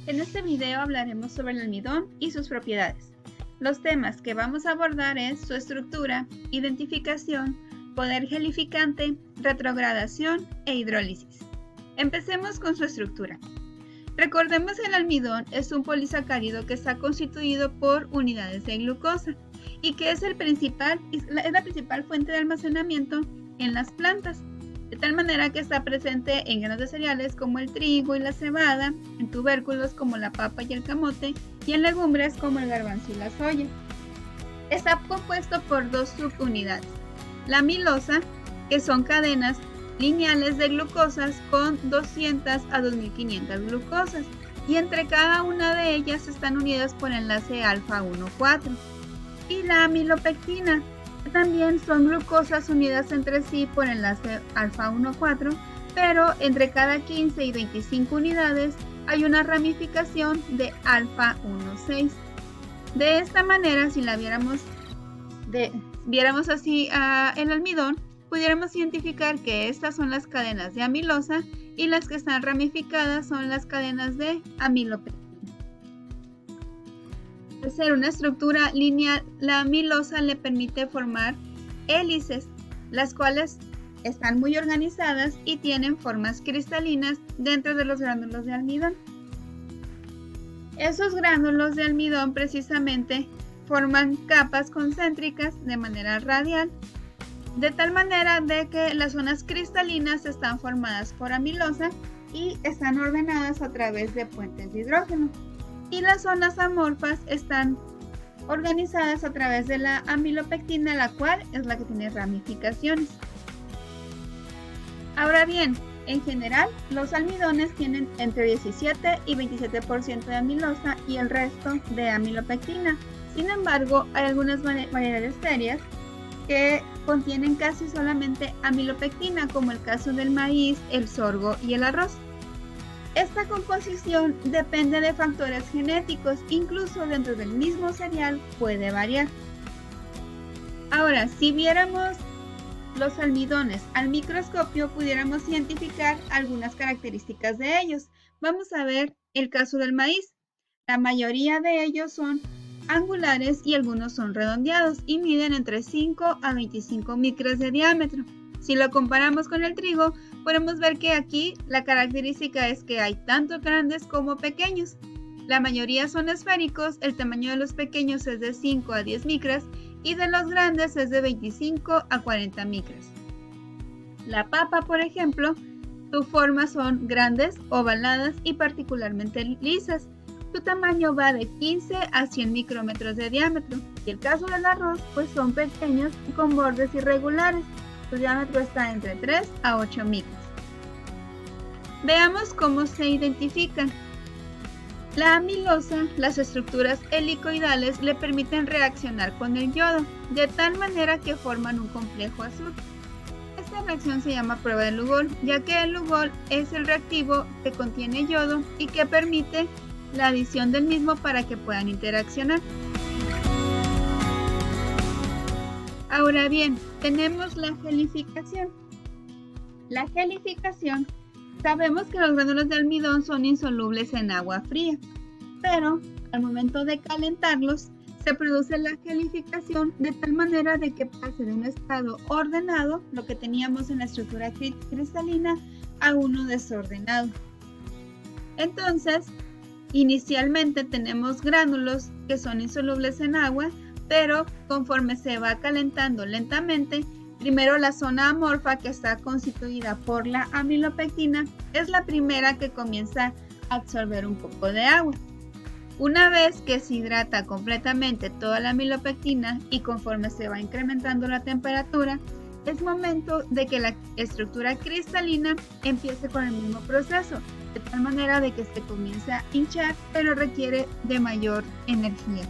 En este video hablaremos sobre el almidón y sus propiedades. Los temas que vamos a abordar es su estructura, identificación, poder gelificante, retrogradación e hidrólisis. Empecemos con su estructura. Recordemos que el almidón es un polisacárido que está constituido por unidades de glucosa y que es la principal fuente de almacenamiento en las plantas, de tal manera que está presente en granos de cereales como el trigo y la cebada, en tubérculos como la papa y el camote, y en legumbres como el garbanzo y la soya. Está compuesto por dos subunidades: la amilosa, que son cadenas lineales de glucosas con 200 a 2500 glucosas, y entre cada una de ellas están unidas por enlace alfa 1,4. Y la amilopectina, que también son glucosas unidas entre sí por enlace alfa 1,4, pero entre cada 15 y 25 unidades hay una ramificación de alfa 1,6. De esta manera, si la viéramos así el almidón, pudiéramos identificar que estas son las cadenas de amilosa y las que están ramificadas son las cadenas de amilopectina. Al ser una estructura lineal, la amilosa le permite formar hélices, las cuales están muy organizadas y tienen formas cristalinas dentro de los gránulos de almidón. Esos gránulos de almidón precisamente forman capas concéntricas de manera radial, de tal manera de que las zonas cristalinas están formadas por amilosa y están ordenadas a través de puentes de hidrógeno, y las zonas amorfas están organizadas a través de la amilopectina, la cual es la que tiene ramificaciones. Ahora bien, en general, los almidones tienen entre 17 y 27% de amilosa y el resto de amilopectina. Sin embargo, hay algunas variedades serias que contienen casi solamente amilopectina, como el caso del maíz, el sorgo y el arroz. Esta composición depende de factores genéticos, incluso dentro del mismo cereal puede variar. Ahora, si viéramos los almidones al microscopio, pudiéramos identificar algunas características de ellos. Vamos a ver el caso del maíz. La mayoría de ellos son angulares y algunos son redondeados y miden entre 5 a 25 micras de diámetro. Si lo comparamos con el trigo, podemos ver que aquí la característica es que hay tanto grandes como pequeños. La mayoría son esféricos, el tamaño de los pequeños es de 5 a 10 micras y de los grandes es de 25 a 40 micras. La papa, por ejemplo, sus formas son grandes, ovaladas y particularmente lisas. Su tamaño va de 15 a 100 micrómetros de diámetro. Y el caso del arroz, pues son pequeños y con bordes irregulares. Su diámetro está entre 3 a 8 micras. Veamos cómo se identifican. La amilosa, las estructuras helicoidales le permiten reaccionar con el yodo, de tal manera que forman un complejo azul. Esta reacción se llama prueba de Lugol, ya que el Lugol es el reactivo que contiene yodo y que permite la adición del mismo para que puedan interaccionar. Ahora bien, tenemos la gelificación. La gelificación, sabemos que los gránulos de almidón son insolubles en agua fría, pero al momento de calentarlos se produce la gelificación de tal manera de que pase de un estado ordenado, lo que teníamos en la estructura cristalina, a uno desordenado. Entonces, inicialmente tenemos gránulos que son insolubles en agua, pero conforme se va calentando lentamente, primero la zona amorfa, que está constituida por la amilopectina, es la primera que comienza a absorber un poco de agua. Una vez que se hidrata completamente toda la amilopectina y conforme se va incrementando la temperatura, es momento de que la estructura cristalina empiece con el mismo proceso, de tal manera de que se comience a hinchar, pero requiere de mayor energía.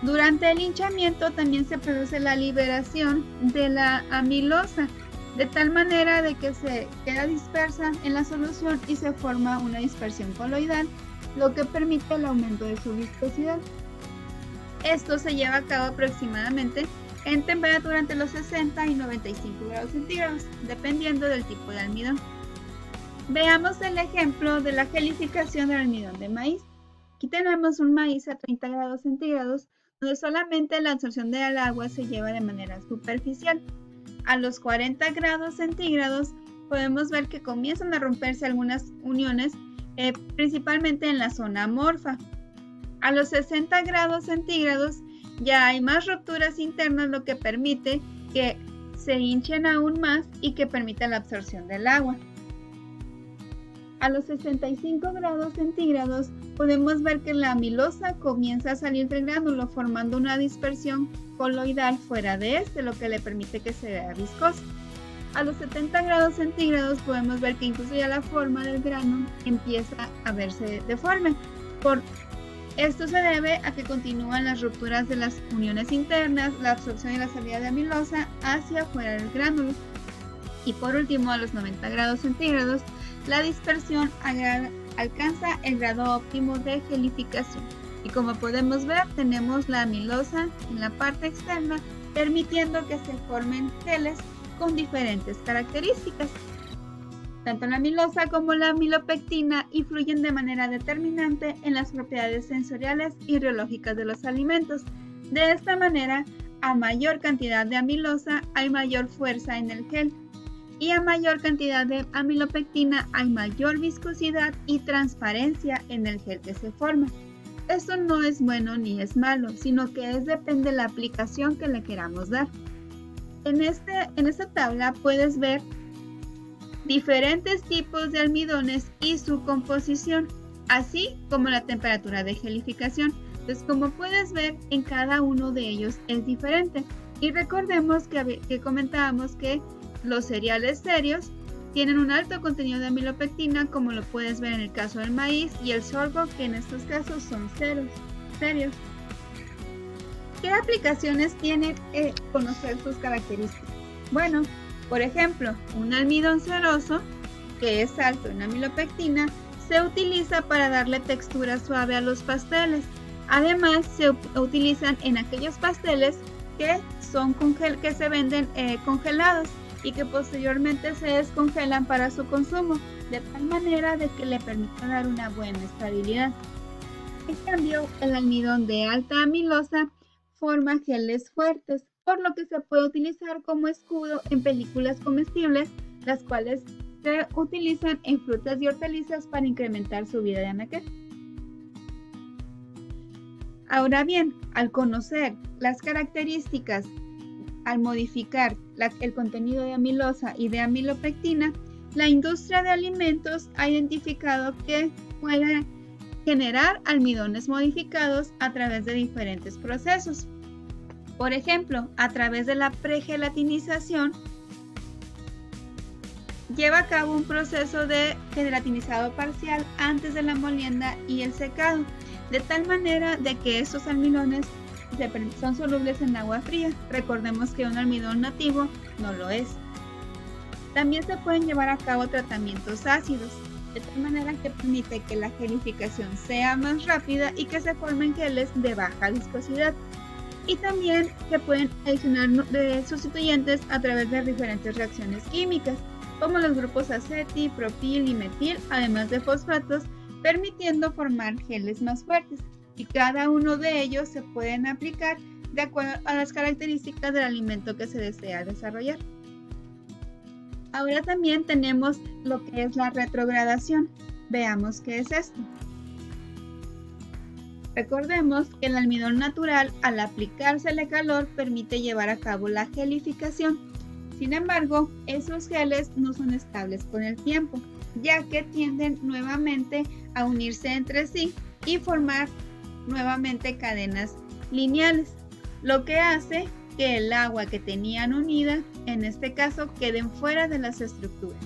Durante el hinchamiento también se produce la liberación de la amilosa, de tal manera de que se queda dispersa en la solución y se forma una dispersión coloidal, lo que permite el aumento de su viscosidad. Esto se lleva a cabo aproximadamente en temperatura entre los 60 y 95 grados centígrados, dependiendo del tipo de almidón. Veamos el ejemplo de la gelificación del almidón de maíz. Aquí tenemos un maíz a 30 grados centígrados, donde solamente la absorción del agua se lleva de manera superficial. A los 40 grados centígrados podemos ver que comienzan a romperse algunas uniones, principalmente en la zona amorfa. A los 60 grados centígrados ya hay más rupturas internas, lo que permite que se hinchen aún más y que permita la absorción del agua. A los 65 grados centígrados podemos ver que la amilosa comienza a salir del gránulo formando una dispersión coloidal fuera de este, lo que le permite que se vea viscoso. A los 70 grados centígrados podemos ver que incluso ya la forma del grano empieza a verse deforme. Esto se debe a que continúan las rupturas de las uniones internas, la absorción y la salida de amilosa hacia afuera del gránulo. Y por último, a los 90 grados centígrados, la dispersión alcanza el grado óptimo de gelificación. Y como podemos ver, tenemos la amilosa en la parte externa, permitiendo que se formen geles con diferentes características. Tanto la amilosa como la amilopectina influyen de manera determinante en las propiedades sensoriales y reológicas de los alimentos. De esta manera, a mayor cantidad de amilosa hay mayor fuerza en el gel y a mayor cantidad de amilopectina hay mayor viscosidad y transparencia en el gel que se forma. Esto no es bueno ni es malo, sino que depende de la aplicación que le queramos dar. En esta tabla puedes ver diferentes tipos de almidones y su composición, así como la temperatura de gelificación. Entonces, como puedes ver, en cada uno de ellos es diferente. Y recordemos que comentábamos que los cereales serios tienen un alto contenido de amilopectina, como lo puedes ver en el caso del maíz y el sorgo, que en estos casos son serios. ¿Qué aplicaciones tiene conocer sus características? Bueno, por ejemplo, un almidón ceroso, que es alto en amilopectina, se utiliza para darle textura suave a los pasteles. Además, se utilizan en aquellos pasteles que se venden congelados y que posteriormente se descongelan para su consumo, de tal manera de que le permita dar una buena estabilidad. En cambio, el almidón de alta amilosa forma geles fuertes, por lo que se puede utilizar como escudo en películas comestibles, las cuales se utilizan en frutas y hortalizas para incrementar su vida de anaquel. Ahora bien, al conocer las características, al modificar el contenido de amilosa y de amilopectina, la industria de alimentos ha identificado que puede generar almidones modificados a través de diferentes procesos. Por ejemplo, a través de la pregelatinización, lleva a cabo un proceso de gelatinizado parcial antes de la molienda y el secado, de tal manera de que estos almidones son solubles en agua fría. Recordemos que un almidón nativo no lo es. También se pueden llevar a cabo tratamientos ácidos, de tal manera que permite que la gelificación sea más rápida y que se formen geles de baja viscosidad. Y también se pueden adicionar sustituyentes a través de diferentes reacciones químicas, como los grupos aceti, propil y metil, además de fosfatos, permitiendo formar geles más fuertes. Y cada uno de ellos se pueden aplicar de acuerdo a las características del alimento que se desea desarrollar. Ahora también tenemos lo que es la retrogradación. Veamos qué es esto. Recordemos que el almidón natural, al aplicársele calor, permite llevar a cabo la gelificación. Sin embargo, esos geles no son estables con el tiempo, ya que tienden nuevamente a unirse entre sí y formar nuevamente cadenas lineales, lo que hace que el agua que tenían unida, en este caso, queden fuera de las estructuras.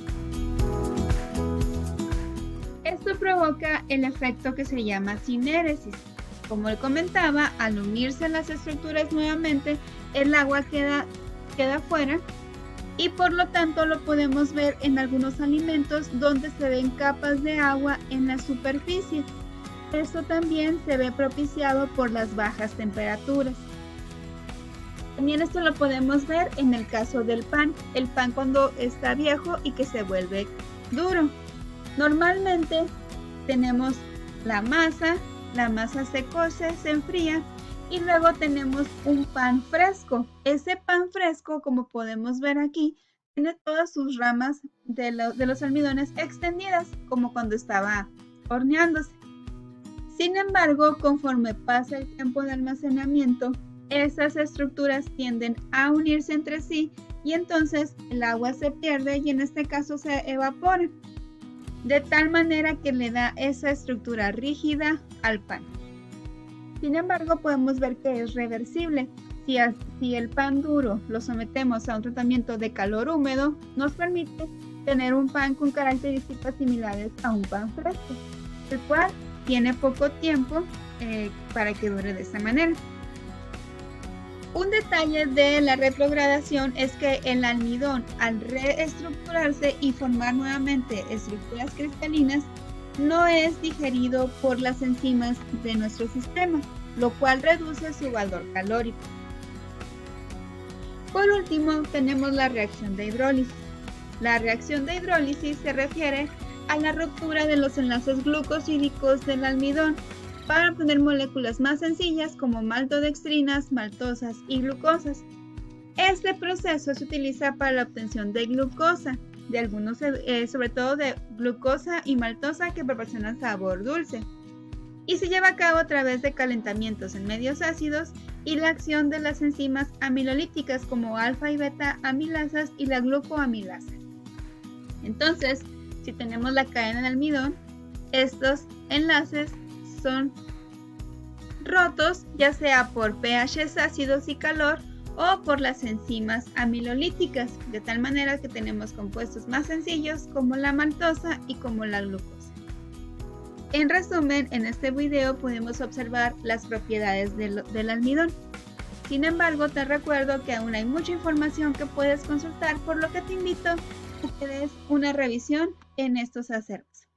Esto provoca el efecto que se llama sinéresis. Como él comentaba, al unirse las estructuras nuevamente, el agua queda fuera y por lo tanto lo podemos ver en algunos alimentos donde se ven capas de agua en la superficie. Esto también se ve propiciado por las bajas temperaturas. También esto lo podemos ver en el caso del pan. El pan cuando está viejo y que se vuelve duro. Normalmente tenemos la masa se cose, se enfría y luego tenemos un pan fresco. Ese pan fresco, como podemos ver aquí, tiene todas sus ramas de los almidones extendidas, como cuando estaba horneándose. Sin embargo, conforme pasa el tiempo de almacenamiento, esas estructuras tienden a unirse entre sí y entonces el agua se pierde y en este caso se evapora, de tal manera que le da esa estructura rígida al pan. Sin embargo, podemos ver que es reversible. Si el pan duro lo sometemos a un tratamiento de calor húmedo, nos permite tener un pan con características similares a un pan fresco, el cual tiene poco tiempo para que dure de esta manera. Un detalle de la retrogradación es que el almidón, al reestructurarse y formar nuevamente estructuras cristalinas, no es digerido por las enzimas de nuestro sistema, lo cual reduce su valor calórico. Por último, tenemos la reacción de hidrólisis. La reacción de hidrólisis se refiere a la ruptura de los enlaces glucosídicos del almidón para obtener moléculas más sencillas como maltodextrinas, maltosas y glucosas. Este proceso se utiliza para la obtención de glucosa, de algunos, sobre todo de glucosa y maltosa que proporcionan sabor dulce, y se lleva a cabo a través de calentamientos en medios ácidos y la acción de las enzimas amilolíticas como alfa y beta amilasas y la glucoamilasa. Entonces, si tenemos la cadena de almidón, estos enlaces son rotos ya sea por pHs ácidos y calor o por las enzimas amilolíticas, de tal manera que tenemos compuestos más sencillos como la maltosa y como la glucosa. En resumen, en este video podemos observar las propiedades del almidón. Sin embargo, te recuerdo que aún hay mucha información que puedes consultar, por lo que te invito a que des una revisión en estos acervos.